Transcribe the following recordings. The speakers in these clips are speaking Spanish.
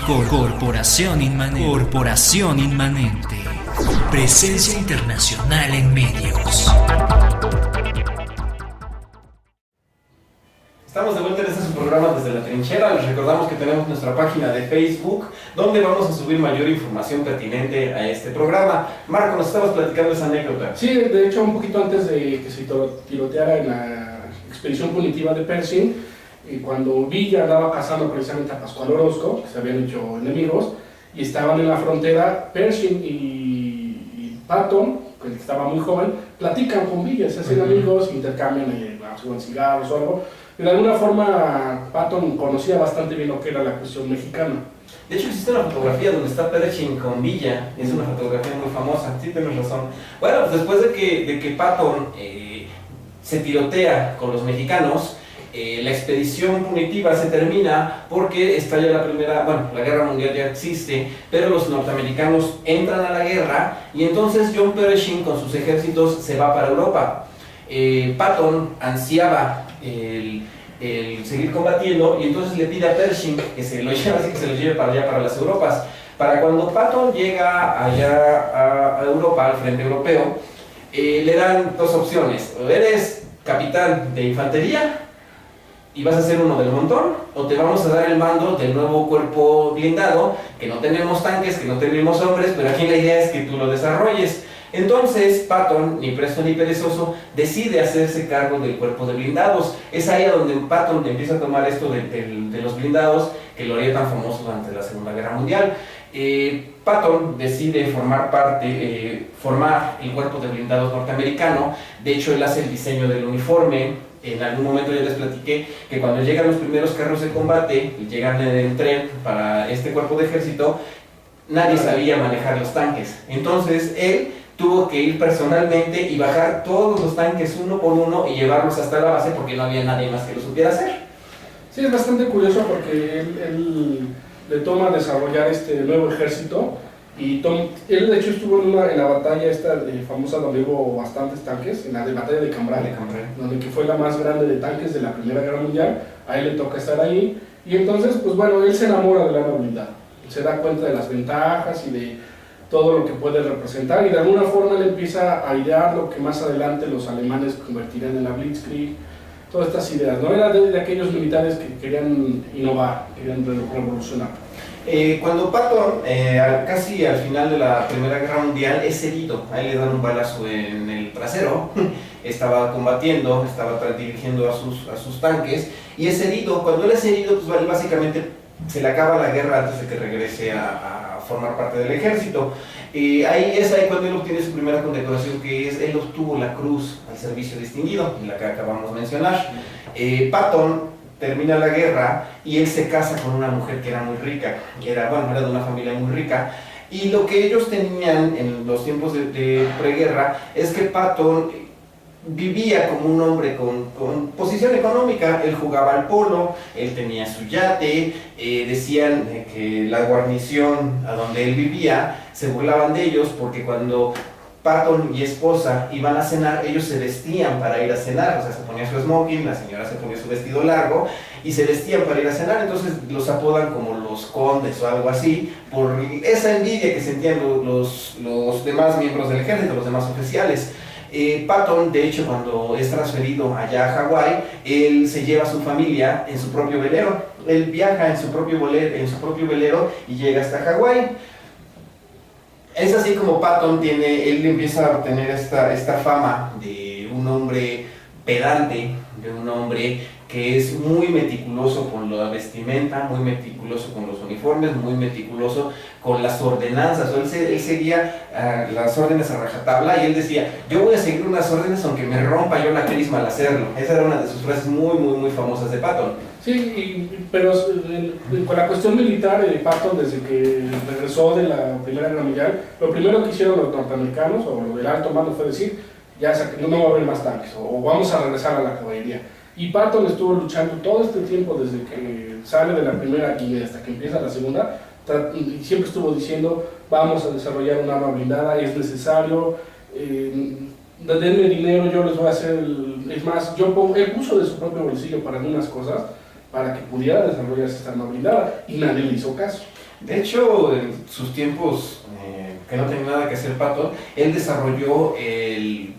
Corporación Inmanente. Presencia internacional en medios. Estamos de vuelta en este programa desde la trinchera. Les recordamos que tenemos nuestra página de Facebook, donde vamos a subir mayor información pertinente a este programa. Marco, nos estabas platicando esa anécdota. Sí, de hecho, un poquito antes de que se tiroteara en la expedición punitiva de Pershing, y cuando Villa andaba cazando precisamente a Pascual Orozco, que se habían hecho enemigos, y estaban en la frontera, Pershing y Patton, que estaba muy joven, platican con Villa, se hacen amigos, intercambian cigarros o algo. De alguna forma, Patton conocía bastante bien lo que era la cuestión mexicana. De hecho, existe una fotografía donde está Pershing con Villa, es una fotografía muy famosa, sí tienes razón. Bueno, pues después de que Patton se tirotea con los mexicanos, la expedición punitiva se termina porque estalla la guerra mundial ya existe, pero los norteamericanos entran a la guerra y entonces John Pershing con sus ejércitos se va para Europa. Patton ansiaba el seguir combatiendo y entonces le pide a Pershing que se lo lleve para allá, para las Europas. Para cuando Patton llega allá a Europa, al frente europeo, le dan dos opciones: o eres capitán de infantería y vas a ser uno del montón, o te vamos a dar el mando del nuevo cuerpo blindado, que no tenemos tanques, que no tenemos hombres, pero aquí la idea es que tú lo desarrolles. Entonces Patton, ni presto ni perezoso, decide hacerse cargo del cuerpo de blindados. Es ahí donde Patton empieza a tomar esto de los blindados, que lo haría tan famoso durante la Segunda Guerra Mundial. Patton decide formar el cuerpo de blindados norteamericano. De hecho, él hace el diseño del uniforme. En algún momento yo les platiqué que cuando llegan los primeros carros de combate, llegan en el tren para este cuerpo de ejército, nadie sabía manejar los tanques. Entonces él tuvo que ir personalmente y bajar todos los tanques uno por uno y llevarlos hasta la base porque no había nadie más que lo supiera hacer. Sí, es bastante curioso porque él le toma desarrollar este nuevo ejército y él de hecho estuvo en la batalla esta famosa donde hubo bastantes tanques, en la batalla de Cambrai, donde que fue la más grande de tanques de la Primera Guerra Mundial. A él le toca estar ahí y entonces pues bueno, él se enamora del arma blindada, se da cuenta de las ventajas y de todo lo que puede representar y de alguna forma él empieza a idear lo que más adelante los alemanes convertirían en la Blitzkrieg, todas estas ideas, ¿no? Era de aquellos militares que querían innovar, querían revolucionar. Cuando Patton, casi al final de la Primera Guerra Mundial, es herido, a él le dan un balazo en el trasero, estaba combatiendo, estaba dirigiendo a sus tanques, y es herido. Cuando él es herido, pues básicamente se le acaba la guerra antes de que regrese a formar parte del ejército. Ahí cuando él obtiene su primera condecoración, que es, él obtuvo la Cruz al Servicio Distinguido, la que acabamos de mencionar. Patton termina la guerra y él se casa con una mujer que era muy rica, era de una familia muy rica, y lo que ellos tenían en los tiempos de preguerra es que Patton vivía como un hombre con posición económica. Él jugaba al polo, él tenía su yate, decían que la guarnición a donde él vivía se burlaban de ellos porque cuando Patton y esposa iban a cenar, ellos se vestían para ir a cenar, o sea, se ponía su smoking, la señora se ponía su vestido largo y se vestían para ir a cenar. Entonces los apodan como los condes o algo así, por esa envidia que sentían los demás miembros del ejército, los demás oficiales. Patton, de hecho, cuando es transferido allá a Hawái, él se lleva a su familia en su propio velero. Él viaja en su propio velero y llega hasta Hawái. Es así como Patton él empieza a obtener esta fama de un hombre pedante, de un hombre que es muy meticuloso con la vestimenta, muy meticuloso con los uniformes, muy meticuloso con las ordenanzas. Él seguía las órdenes a rajatabla y él decía: yo voy a seguir unas órdenes aunque me rompa yo la crisma al hacerlo. Esa era una de sus frases muy, muy, muy famosas de Patton. Sí, pero con la cuestión militar, Patton, desde que regresó de la Primera Guerra Mundial, lo primero que hicieron los norteamericanos, o el alto mando, fue decir: ya no va a haber más tanques, o vamos a regresar a la caballería. Y Patton estuvo luchando todo este tiempo, desde que sale de la primera y hasta que empieza la segunda, y siempre estuvo diciendo: vamos a desarrollar un arma blindada, es necesario, denme dinero, yo les voy a hacer, es más, él puso de su propio bolsillo para algunas cosas, para que pudiera desarrollarse esta arma blindada, y nadie le hizo caso. De hecho, en sus tiempos que no tenía nada que hacer Patton, él desarrolló el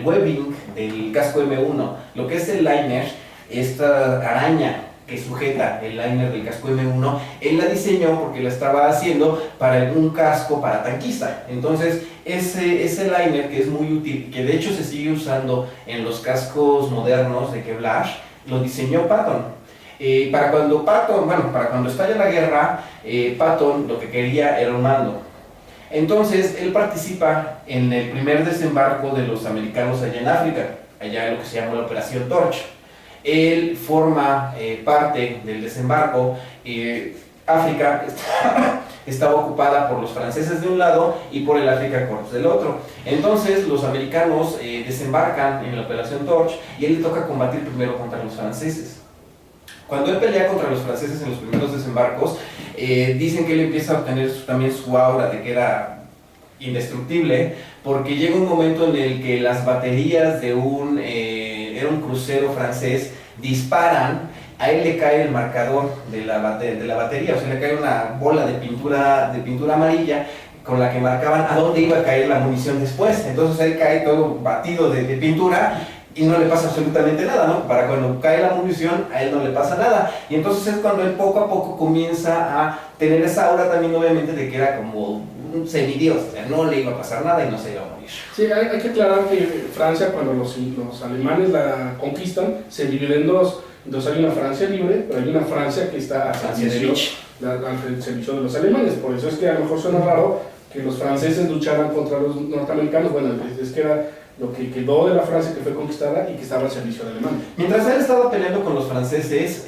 webbing del casco M1, lo que es el liner, esta araña que sujeta el liner del casco M1, él la diseñó porque la estaba haciendo para un casco para tanquista. Entonces, ese liner, que es muy útil, que de hecho se sigue usando en los cascos modernos de Kevlar, lo diseñó Patton. Para cuando estalla la guerra, Patton lo que quería era un mando. Entonces, él participa en el primer desembarco de los americanos allá en África, allá en lo que se llama la Operación Torch. Él forma parte del desembarco. África estaba ocupada por los franceses de un lado y por el Afrika Korps del otro. Entonces los americanos desembarcan en la Operación Torch y él le toca combatir primero contra los franceses. Cuando él pelea contra los franceses en los primeros desembarcos, dicen que él empieza a obtener también su aura de que era indestructible, porque llega un momento en el que las baterías de era un crucero francés, disparan, a él le cae el marcador de la batería, o sea, le cae una bola de pintura amarilla con la que marcaban a dónde iba a caer la munición después. Entonces él cae todo batido de pintura y no le pasa absolutamente nada, ¿no? Para cuando cae la munición, a él no le pasa nada. Y entonces es cuando él poco a poco comienza a tener esa aura también, obviamente, de que era como un semidios, o sea, no le iba a pasar nada y no se iba a morir. Sí, hay que aclarar que Francia, cuando los alemanes la conquistan, se divide en dos. Entonces hay una Francia libre, pero hay una Francia que está al servicio de los alemanes. Por eso es que a lo mejor suena raro que los franceses lucharan contra los norteamericanos. Bueno, es que era lo que quedó de la Francia que fue conquistada y que estaba al servicio de Alemania. Mientras él estaba peleando con los franceses,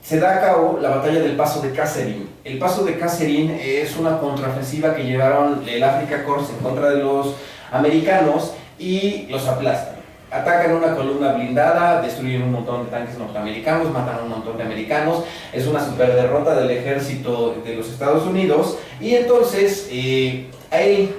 se da a cabo la batalla del Paso de Kasserine. El Paso de Kasserine es una contraofensiva que llevaron el Afrika Korps en contra de los americanos y los aplastan. Atacan una columna blindada, destruyen un montón de tanques norteamericanos, matan a un montón de americanos. Es una super derrota del ejército de los Estados Unidos. Y entonces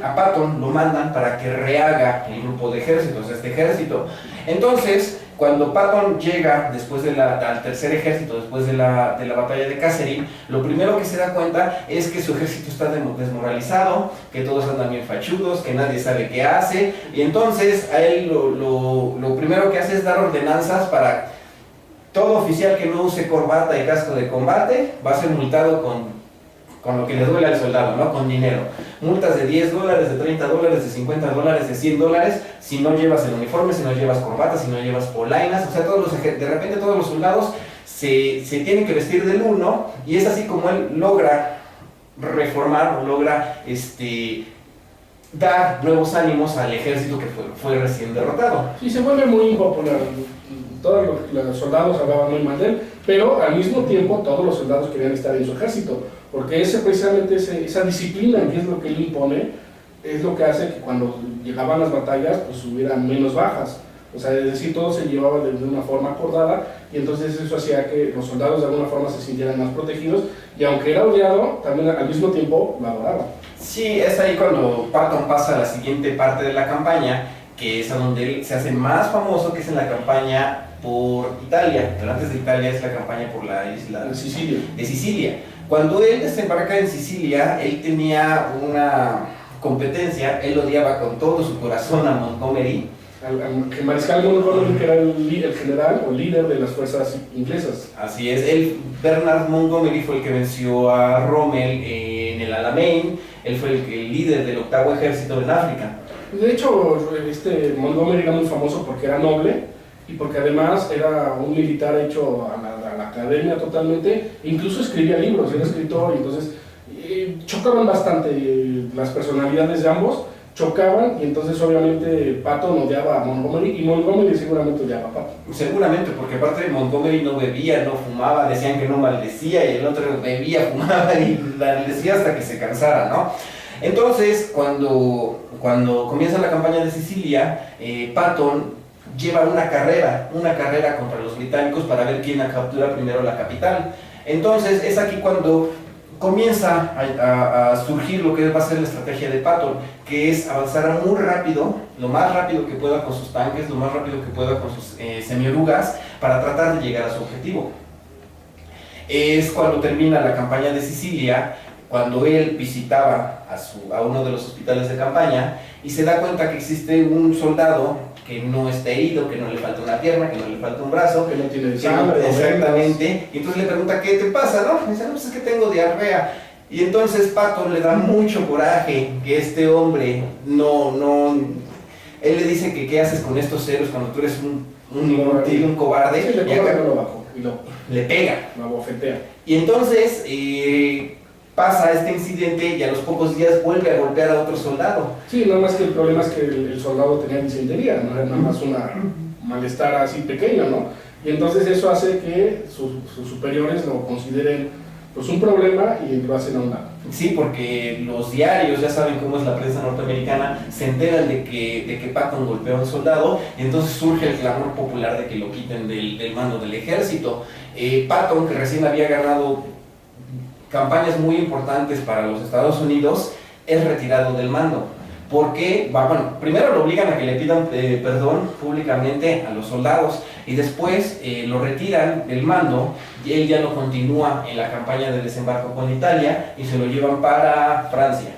a Patton lo mandan para que rehaga el grupo de ejércitos, este ejército. Entonces, cuando Patton llega al tercer ejército, después de la batalla de Kasserine, lo primero que se da cuenta es que su ejército está desmoralizado, que todos andan bien fachudos, que nadie sabe qué hace, y entonces a él lo primero que hace es dar ordenanzas para todo oficial que no use corbata y casco de combate va a ser multado con lo que le duele al soldado, ¿no? Con dinero. Multas de $10, de $30, de $50, de $100, si no llevas el uniforme, si no llevas corbata, si no llevas polainas. O sea, de repente todos los soldados se tienen que vestir del uno, y es así como él logra reformar o logra dar nuevos ánimos al ejército que fue recién derrotado. Sí, se vuelve muy impopular. Todos los soldados hablaban muy mal de él, pero al mismo tiempo todos los soldados querían estar en su ejército, porque precisamente esa disciplina, que es lo que él impone, es lo que hace que cuando llegaban las batallas pues hubiera menos bajas. O sea, es decir, todo se llevaba de una forma acordada, y entonces eso hacía que los soldados de alguna forma se sintieran más protegidos, y aunque era odiado, también al mismo tiempo lo adoraban. Sí, es ahí cuando Patton pasa a la siguiente parte de la campaña, que es a donde él se hace más famoso, que es en la campaña por Italia. Pero antes de Italia es la campaña por la isla de Sicilia. Cuando él desembarca en Sicilia, él tenía una competencia, él odiaba con todo su corazón a Montgomery. El mariscal Montgomery, que era el general o líder de las fuerzas inglesas. Así es, Bernard Montgomery fue el que venció a Rommel en el Alamein. Él fue el líder del 8º ejército en África. De hecho, Montgomery era muy famoso porque era noble y porque además era un militar hecho a la academia totalmente, incluso escribía libros, era escritor, y entonces chocaban bastante las personalidades de ambos, chocaban, y entonces obviamente Patton odiaba a Montgomery y Montgomery seguramente odiaba a Patton. Seguramente, porque aparte Montgomery no bebía, no fumaba, decían que no maldecía, y el otro bebía, fumaba y maldecía hasta que se cansara, ¿no? Entonces, cuando comienza la campaña de Sicilia, Patton lleva una carrera contra los británicos para ver quién captura primero la capital. Entonces, es aquí cuando comienza a surgir lo que va a ser la estrategia de Patton, que es avanzar muy rápido, lo más rápido que pueda con sus tanques, lo más rápido que pueda con sus semiorugas, para tratar de llegar a su objetivo. Es cuando termina la campaña de Sicilia, cuando él visitaba a uno de los hospitales de campaña y se da cuenta que existe un soldado que no está herido, que no le falta una pierna, que no le falta un brazo, que no tiene sangre. Exactamente. Y entonces le pregunta, ¿qué te pasa? ¿No? Y dice, no, pues es que tengo diarrea. Y entonces Patton le da mucho coraje que este hombre él le dice que qué haces con estos héroes cuando tú eres un inútil, un cobarde. Sí, y acá lo bajo y le pega. Lo abofetea. Y entonces pasa este incidente y a los pocos días vuelve a golpear a otro soldado. Sí, nada más que el problema es que el soldado tenía disentería, no era nada más una malestar así pequeño, ¿no? Y entonces eso hace que sus superiores lo consideren pues un problema y lo hacen a un lado. Sí, porque los diarios, ya saben cómo es la prensa norteamericana, se enteran de que Patton golpeó a un soldado y entonces surge el clamor popular de que lo quiten del mando del ejército. Patton, que recién había ganado campañas muy importantes para los Estados Unidos, es retirado del mando. Porque, bueno, primero lo obligan a que le pidan perdón públicamente a los soldados y después lo retiran del mando y él ya no continúa en la campaña de desembarco con Italia y se lo llevan para Francia.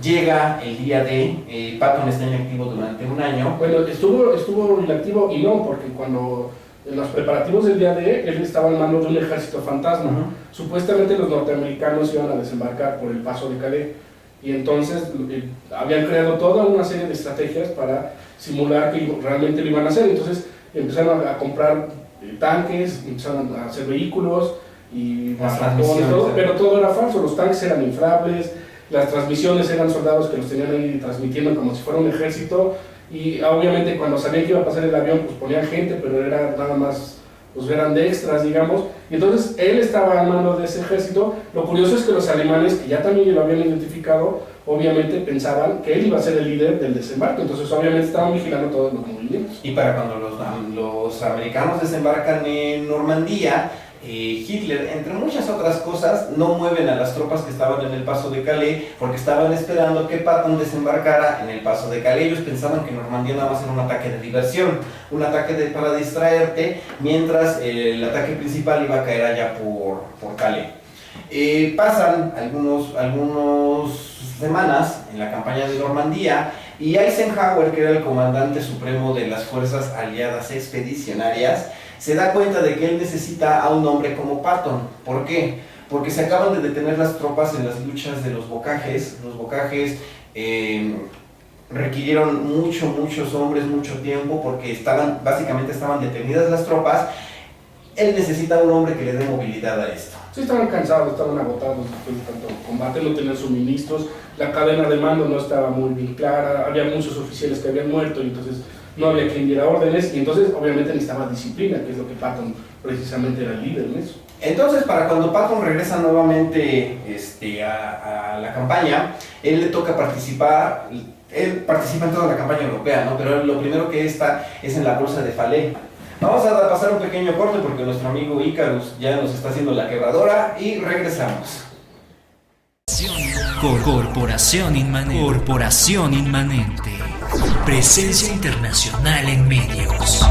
Llega el día D, Patton está inactivo durante un año. Bueno, estuvo inactivo y no, porque cuando en los preparativos del día D, él estaba en manos de un ejército fantasma. Supuestamente los norteamericanos iban a desembarcar por el paso de Calais. Y entonces habían creado toda una serie de estrategias para simular que realmente lo iban a hacer. Entonces empezaron a comprar tanques, empezaron a hacer vehículos y todo, pero todo era falso. Los tanques eran inflables, las transmisiones eran soldados que los tenían ahí transmitiendo como si fuera un ejército. Y obviamente cuando sabían que iba a pasar el avión, pues ponían gente, pero era nada más, pues eran de extras, digamos. Y entonces él estaba al mando de ese ejército. Lo curioso es que los alemanes, que ya también lo habían identificado, obviamente pensaban que él iba a ser el líder del desembarco. Entonces obviamente estaban vigilando todos los movimientos. Y para cuando los americanos desembarcan en Normandía, Hitler, entre muchas otras cosas, no mueven a las tropas que estaban en el paso de Calais porque estaban esperando que Patton desembarcara en el paso de Calais. Ellos pensaban que Normandía nada más era un ataque de diversión, un ataque para distraerte, mientras el ataque principal iba a caer allá por Calais. Pasan algunas semanas en la campaña de Normandía y Eisenhower, que era el comandante supremo de las fuerzas aliadas expedicionarias, se da cuenta de que él necesita a un hombre como Patton. ¿Por qué? Porque se acaban de detener las tropas en las luchas de los bocajes. Los bocajes requirieron muchos hombres, mucho tiempo, porque básicamente estaban detenidas las tropas. Él necesita un hombre que le dé movilidad a esto. Sí, estaban cansados, estaban agotados después de tanto combate, no tenían suministros, la cadena de mando no estaba muy bien clara, había muchos oficiales que habían muerto y entonces no había quien diera órdenes y entonces obviamente necesitaba disciplina, que es lo que Patton precisamente era el líder en eso. Entonces, para cuando Patton regresa nuevamente a la campaña, él le toca participar. Él participa en toda la campaña europea, ¿no? Pero lo primero que está es en la bolsa de Falaise. Vamos a pasar un pequeño corte porque nuestro amigo Icarus ya nos está haciendo la quebradora y regresamos. Corporación Inmanente. Presencia internacional en medios.